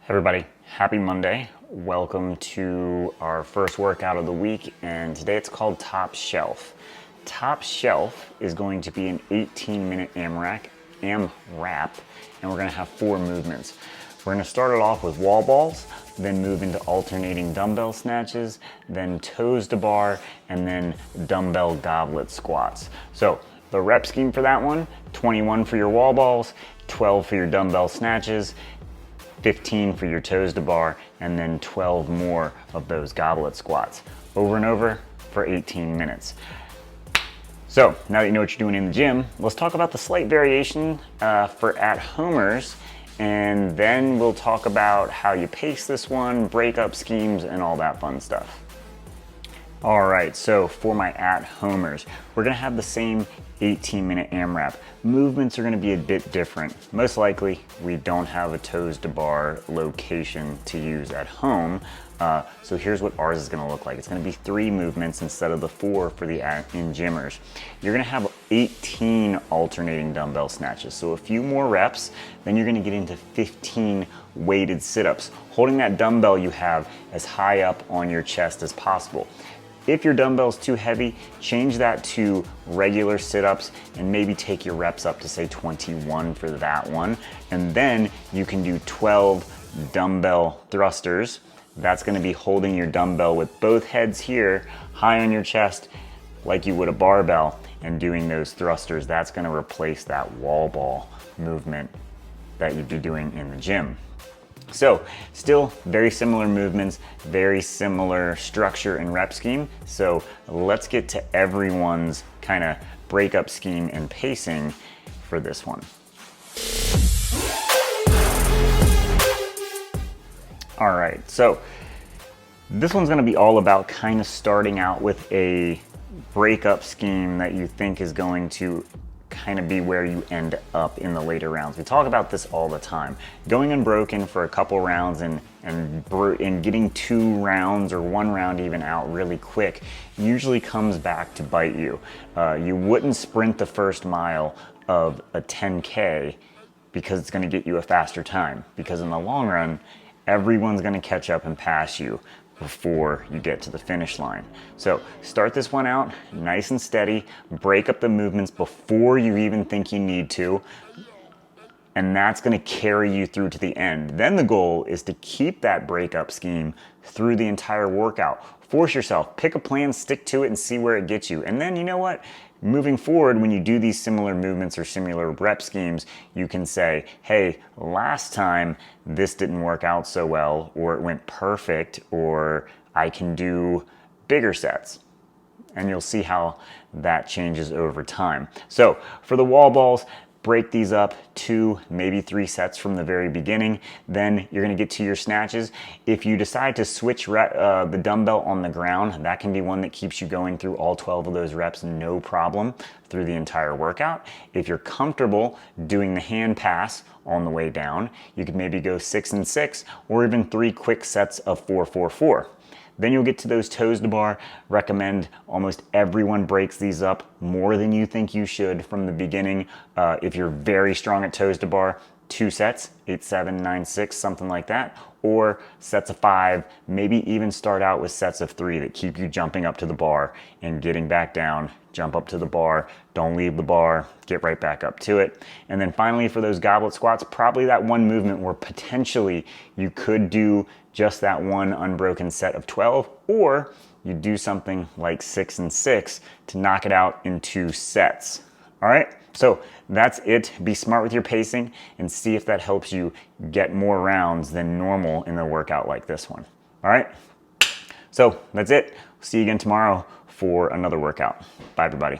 Everybody, happy Monday. Welcome to our first workout of the week, and today it's called Top Shelf. Top Shelf is going to be an 18-minute AMRAP, and we're gonna have 4 movements. We're gonna start it off with wall balls, then move into alternating dumbbell snatches, then toes to bar, and then dumbbell goblet squats. So the rep scheme for that one, 21 for your wall balls, 12 for your dumbbell snatches, 15 for your toes to bar, and then 12 more of those goblet squats over and over for 18 minutes. So now that you know what you're doing in the gym, let's talk about the slight variation for at-homers, and then we'll talk about how you pace this one, breakup schemes, and all that fun stuff. All right, so for my at-homers, we're gonna have the same 18-minute AMRAP. Movements are gonna be a bit different. Most likely, we don't have a toes to bar location to use at home. So here's what ours is gonna look like. It's gonna be 3 movements instead of the 4 for the in-gymmers. You're gonna have 18 alternating dumbbell snatches. So a few more reps, then you're gonna get into 15 weighted sit-ups, holding that dumbbell you have as high up on your chest as possible. If your dumbbell's too heavy, change that to regular sit-ups and maybe take your reps up to say 21 for that one. And then you can do 12 dumbbell thrusters. That's gonna be holding your dumbbell with both heads here, high on your chest, like you would a barbell, and doing those thrusters. That's gonna replace that wall ball movement that you'd be doing in the gym. So still very similar movements, very similar structure and rep scheme. So let's get to everyone's kind of breakup scheme and pacing for this one. All right, so this one's gonna be all about kind of starting out with a breakup scheme that you think is going to kind of be where you end up in the later rounds. We talk about this all the time. Going unbroken for a couple rounds and getting 2 rounds or 1 round even out really quick usually comes back to bite you. You wouldn't sprint the first mile of a 10K because it's gonna get you a faster time, because in the long run, everyone's gonna catch up and pass you before you get to the finish line. So start this one out nice and steady, break up the movements before you even think you need to, and that's gonna carry you through to the end. Then the goal is to keep that breakup scheme through the entire workout. Force yourself, pick a plan, stick to it, and see where it gets you. And then you know what? Moving forward, when you do these similar movements or similar rep schemes, you can say, hey, last time this didn't work out so well, or it went perfect, or I can do bigger sets. And you'll see how that changes over time. So for the wall balls, break these up 2, maybe 3 sets from the very beginning. Then you're gonna get to your snatches. If you decide to switch the dumbbell on the ground, that can be one that keeps you going through all 12 of those reps, no problem, through the entire workout. If you're comfortable doing the hand pass on the way down, you could maybe go 6 and 6, or even 3 quick sets of 4, 4, 4. Then you'll get to those toes to bar. Recommend almost everyone breaks these up more than you think you should from the beginning. If you're very strong at toes to bar, 2 sets, 8, 7, 9, 6, something like that, or sets of 5, maybe even start out with sets of 3 that keep you jumping up to the bar and getting back down, jump up to the bar, don't leave the bar, get right back up to it. And then finally for those goblet squats, probably that one movement where potentially you could do just that one unbroken set of 12, or you do something like 6 and 6 to knock it out in 2 sets. All right, so that's it. Be smart with your pacing and see if that helps you get more rounds than normal in a workout like this one. All right, so that's it. See you again tomorrow for another workout. Bye, everybody.